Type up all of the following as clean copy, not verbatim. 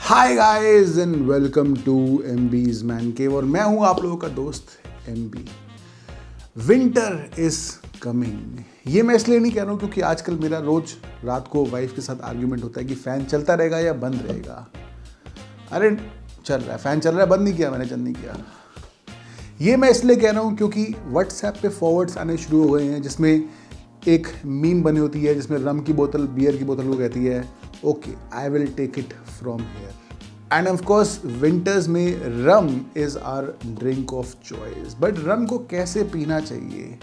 Hi guys and welcome to MB's man cave और मैं हूं आप लोगों का दोस्त एमबी। Winter is coming. ये मैं इसलिए नहीं कह रहा हूं क्योंकि आजकल मेरा रोज रात को वाइफ के साथ आर्ग्यूमेंट होता है कि फैन चलता रहेगा या बंद रहेगा। अरे चल रहा है, फैन चल रहा है, बंद नहीं किया मैंने, चल नहीं किया। ये मैं इसलिए कह रहा हूं क्योंकि व्हाट्सएप पे फॉरवर्ड्स आने शुरू हो गए हैं जिसमें एक मीम बनी होती है जिसमें रम की बोतल बियर की बोतल को कहती है okay I will take it from here. And of course winters में rum is our drink of choice. But rum को कैसे पीना चाहिए?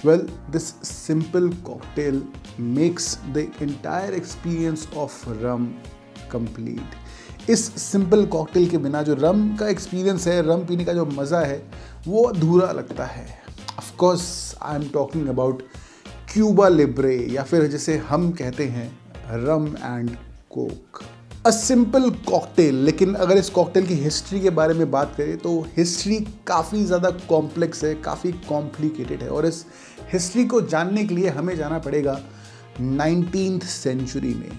Well, this simple cocktail makes the entire experience of rum complete. इस सिंपल कॉकटेल के बिना जो रम का एक्सपीरियंस है, रम पीने का जो मज़ा है, वो अधूरा लगता है। Of course I am talking about Cuba Libre, या फिर जैसे हम कहते हैं rum and coke. A simple cocktail. लेकिन अगर इस कॉकटेल की हिस्ट्री के बारे में बात करें तो हिस्ट्री काफ़ी ज़्यादा कॉम्प्लेक्स है, काफ़ी कॉम्प्लिकेटेड है, और इस हिस्ट्री को जानने के लिए हमें जाना पड़ेगा 19th सेंचुरी में।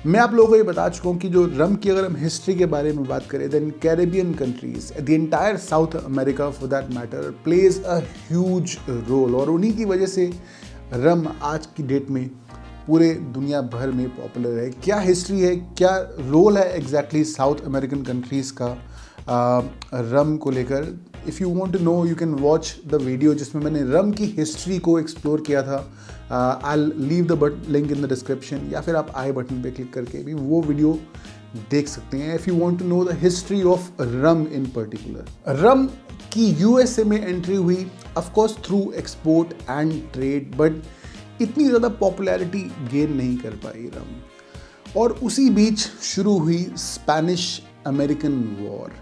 मैं आप लोगों को ये बता चुका हूँ कि जो रम की अगर हम हिस्ट्री के बारे में बात करें, then Caribbean countries, the entire South America for that matter, plays a huge role. और उन्हीं की वजह से रम आज की डेट में पूरे दुनिया भर में पॉपुलर है। क्या हिस्ट्री है, क्या रोल है एग्जैक्टली साउथ अमेरिकन कंट्रीज़ का रम को लेकर? If you want to know you can watch the video जिसमें मैंने रम की हिस्ट्री को एक्सप्लोर किया था। I leave the link in the description, या फिर आप आई बटन पे क्लिक करके भी वो वीडियो देख सकते हैं if you want to know the history of rum in particular. Rum की यूएसए में एंट्री हुई of course through export and trade, but इतनी ज़्यादा पॉपुलैरिटी गेन नहीं कर पाई रम। और उसी बीच शुरू हुई स्पेनिश अमेरिकन वॉर।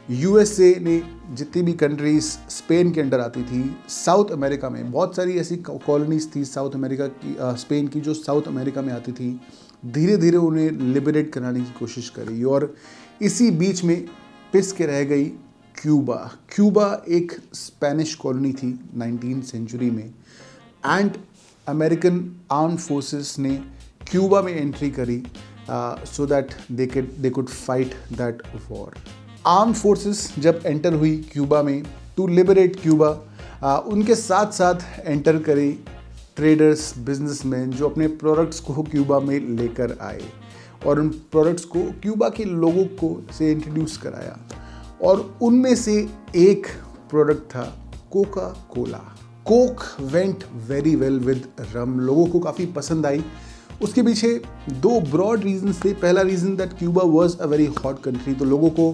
यूएसए ने जितनी भी कंट्रीज स्पेन के अंडर आती थी, साउथ अमेरिका में बहुत सारी ऐसी कॉलोनीज थी साउथ अमेरिका की, स्पेन की, जो साउथ अमेरिका में आती थी, धीरे धीरे उन्हें लिबरेट कराने की कोशिश करी। और इसी बीच में पिस के रह गई क्यूबा। क्यूबा एक स्पेनिश कॉलोनी थी 19th सेंचुरी में, एंड अमेरिकन आर्म फोर्सेस ने क्यूबा में एंट्री करी so that they could fight that war. Arm forces जब एंटर हुई क्यूबा में टू लिबरेट क्यूबा, उनके साथ साथ एंटर करी ट्रेडर्स, बिजनेसमैन, जो अपने प्रोडक्ट्स को क्यूबा में लेकर आए और उन प्रोडक्ट्स को क्यूबा के लोगों को से इंट्रोड्यूस कराया। और उनमें से एक प्रोडक्ट था Coca Cola. Coke went very well with rum, लोगों को काफ़ी पसंद आई। उसके पीछे दो ब्रॉड रीजंस थे। पहला reason that Cuba was a very hot country, तो लोगों को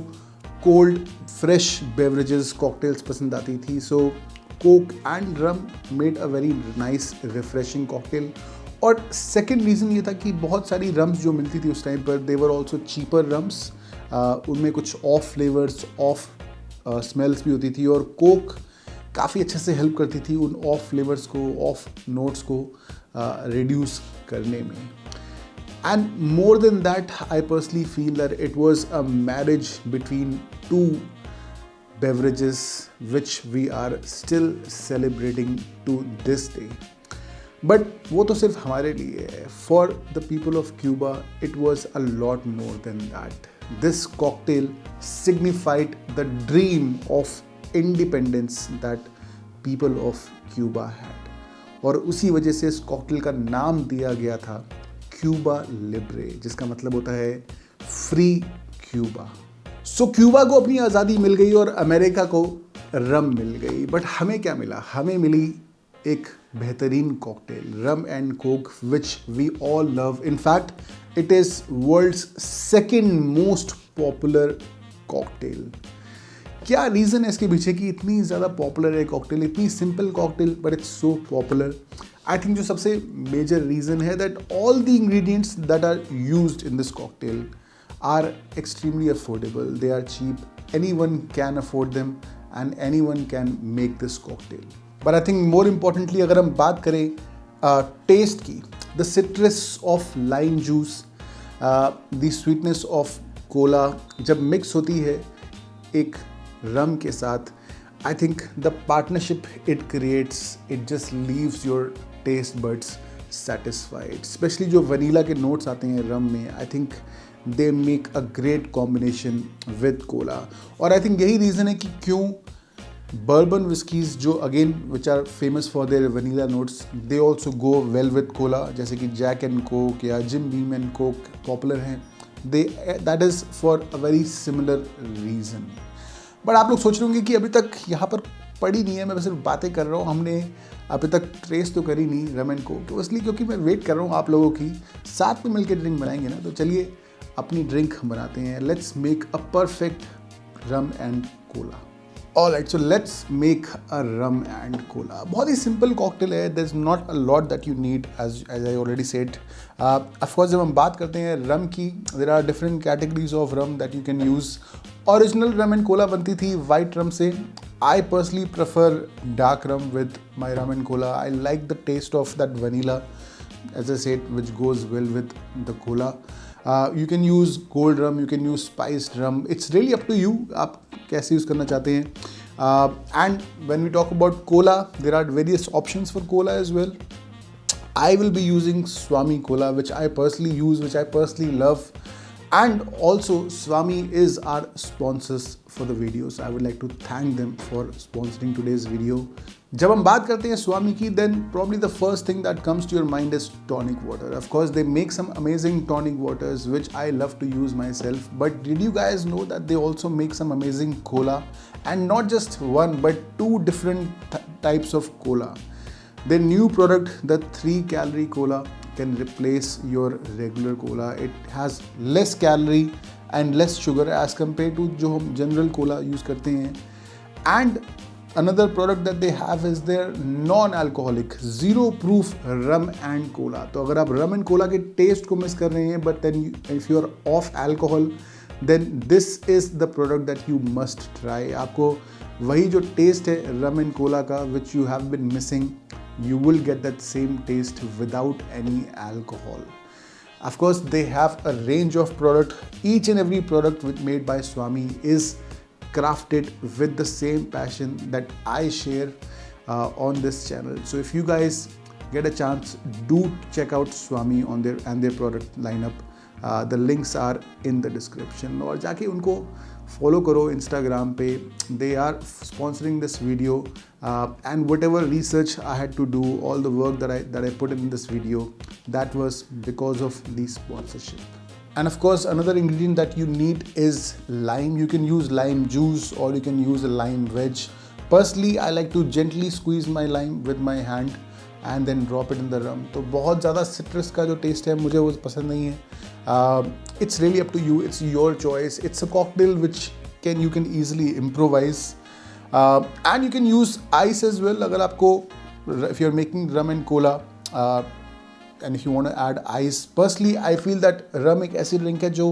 कोल्ड फ्रेश बेवरेजेस, कॉकटेल्स पसंद आती थी। So Coke and rum made a very nice refreshing cocktail. और सेकेंड रीज़न ये था कि बहुत सारी रम्स जो मिलती थी उस टाइम पर, दे वर ऑल्सो चीपर रम्स। उनमें कुछ ऑफ फ्लेवर्स, ऑफ स्मेल्स भी होती थी, और कोक काफ़ी अच्छे से हेल्प करती थी उन ऑफ फ्लेवर्स को, ऑफ नोट्स को रिड्यूस करने में। And more than that, I personally feel that it was a marriage between two beverages which we are still celebrating to this day. But वो तो सिर्फ हमारे लिए है। For the people of Cuba, it was a lot more than that. This cocktail signified the dream of independence that people of Cuba had. और उसी वजह से इस कॉकटेल का नाम दिया गया था क्यूबा लिब्रे, जिसका मतलब होता है फ्री क्यूबा। सो क्यूबा को अपनी आज़ादी मिल गई और अमेरिका को रम मिल गई, बट हमें क्या मिला? हमें मिली एक बेहतरीन cocktail, rum and coke, which we all love. In fact it is world's second most popular cocktail. क्या रीज़न है इसके पीछे कि इतनी ज़्यादा पॉपुलर है कॉकटेल, इतनी simple cocktail but it's so popular? I think जो सबसे मेजर रीज़न है that all the ingredients that are used in this cocktail are extremely affordable. They are cheap. Anyone can afford them and anyone can make this cocktail. But I think more importantly, अगर हम बात करें test की, the citrus of lime juice, the sweetness of cola जब mix होती है एक रम के साथ, I think the partnership it creates, it just leaves your taste buds satisfied. Specially जो वनीला के नोट्स आते हैं रम में, I think they make a great combination with Cola. और आई थिंक यही रीज़न है कि क्यों bourbon whiskies जो again which are famous for their vanilla notes, they also go well with cola, जैसे कि Jack and Coke या Jim Beam and Coke popular हैं. they that is for a very similar reason. But आप लोग सोच रहे होंगे कि अभी तक यहाँ पर पड़ी नहीं है, मैं सिर्फ बातें कर रहा हूँ, हमने अभी तक ट्रेस तो करी नहीं रम एंड कोक. तो इसलिए क्योंकि मैं वेट कर रहा हूँ आप लोगों की, साथ में मिलकर ड्रिंक बनाएंगे ना. तो चलिए अपनी ड्रिंक बनाते हैं. Let's make a perfect rum and Cola. Alright, so let's make a rum and cola. बहुत ही simple cocktail है. There's not a lot that you need, as I already said. Of course, जब हम बात करते हैं rum की, there are different categories of rum that you can use. Original rum and cola बनती थी white rum से. I personally prefer dark rum with my rum and cola. I like the taste of that vanilla, as I said, which goes well with the cola. You can use gold rum, you can use spiced rum. It's really up to you. आप कैसे use करना चाहते हैं. And when we talk about cola, there are various options for cola as well. I will be using Swami Cola, which I personally use, which I personally love. And also Swami is our sponsors for the video, so I would like to thank them for sponsoring today's video. जब हम बात करते हैं स्वामी की, then probably the first thing that comes to your mind is tonic water. Of course, they make some amazing tonic waters, which I love to use myself. But did you guys know that they also make some amazing cola? And not just one, but two different types of cola. Their new product, the 3-calorie cola, can replace your regular cola. It has less calorie and less sugar as compared to जो हम general cola use करते हैं. And another product that they have is their non-alcoholic, zero proof rum and cola. तो अगर आप rum and cola के taste को miss कर रहे हैं, but then if you are off alcohol, then this is the product that you must try. आपको वही जो taste है rum and cola का, which you have been missing, you will get that same taste without any alcohol. Of course, they have a range of product. Each and every product made by Swami is crafted with the same passion that I share on this channel. So if you guys get a chance, do check out Swami on their product lineup. The links are in the description. और जाके उनको follow करो Instagram पे. They are sponsoring this video, and whatever research I had to do, all the work that I put in this video, that was because of the sponsorship. And of course, another ingredient that you need is lime. You can use lime juice or you can use a lime wedge. Personally, I like to gently squeeze my lime with my hand and then drop it in the rum. तो बहुत ज़्यादा citrus का जो taste है मुझे वो पसंद नहीं है. It's really up to you. It's your choice. It's a cocktail which you can easily improvise. And you can use ice as well. अगर आपको, if you're making rum and cola, and if you want to add ice, personally I feel that rum एक ऐसी drink है जो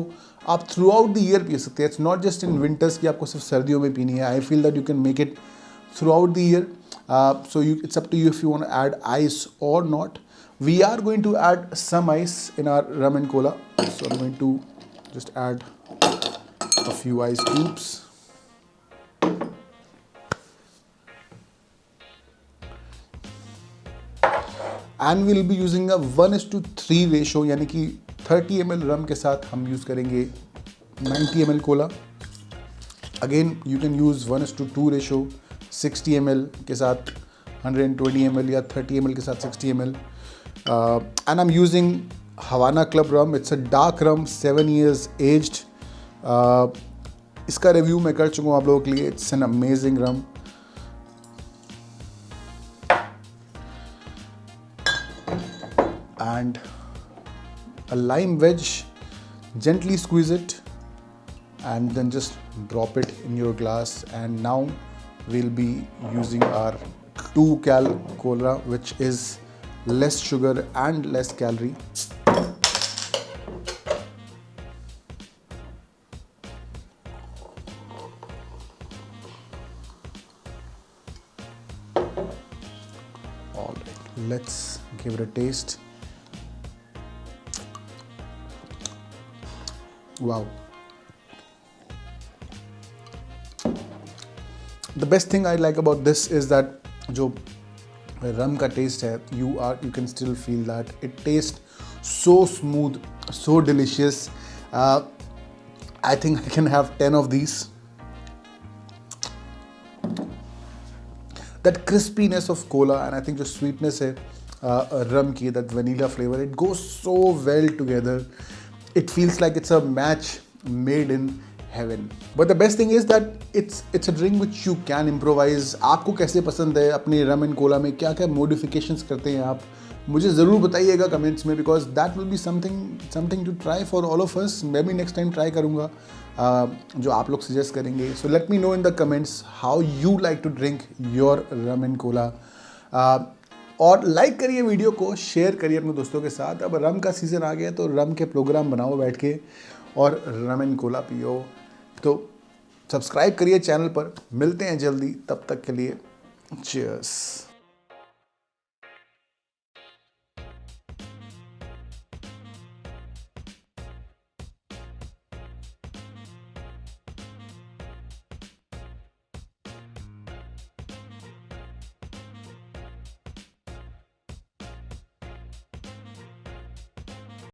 आप throughout the year P सकते हैं. It's not just in winters कि आपको सिर्फ सर्दियों में पीनी है. I feel that you can make it throughout the year. So it's up to you if you want to add ice or not. We are going to add some ice in our rum and cola. So I'm going to just add a few ice cubes. And we'll be using a 1:3 ratio, यानी कि 30 ml rum के साथ हम use करेंगे 90 ml Cola. Again, you can use 1:2 ratio, 60 ml के साथ 120 ml या 30 ml के साथ 60 ml. And I'm using Havana Club rum. It's a dark rum, 7 years aged. इसका रिव्यू मैं कर चुका हूँ आप लोगों के लिए. It's an amazing rum. And a lime wedge, gently squeeze it and then just drop it in your glass. And now we'll be using our 2-cal cola, which is less sugar and less calorie. All right, let's give it a taste. Wow. The best thing I like about this is that जो rum का taste है, you can still feel that it tastes so smooth, so delicious. I think I can have 10 of these. That crispiness of cola and I think जो sweetness है rum की, that vanilla flavor, it goes so well together. It feels like it's a match made in heaven. But the best thing is that it's a drink which you can improvise. आपको कैसे पसंद है अपने rum and cola में, क्या क्या modifications करते हैं आप, मुझे ज़रूर बताइएगा कमेंट्स में, because that will be something to try for all of us. मैं भी नेक्स्ट टाइम ट्राई करूँगा जो आप लोग सजेस्ट करेंगे. So let me know in the comments how you like to drink your rum and cola. और like करिए video को, शेयर करिए अपने दोस्तों के साथ. अब रम का सीज़न आ गया तो रम के प्रोग्राम बनाओ बैठ के और रम एंड कोला पियो. तो सब्सक्राइब करिए चैनल पर. मिलते हैं जल्दी, तब तक के लिए चीयर्स.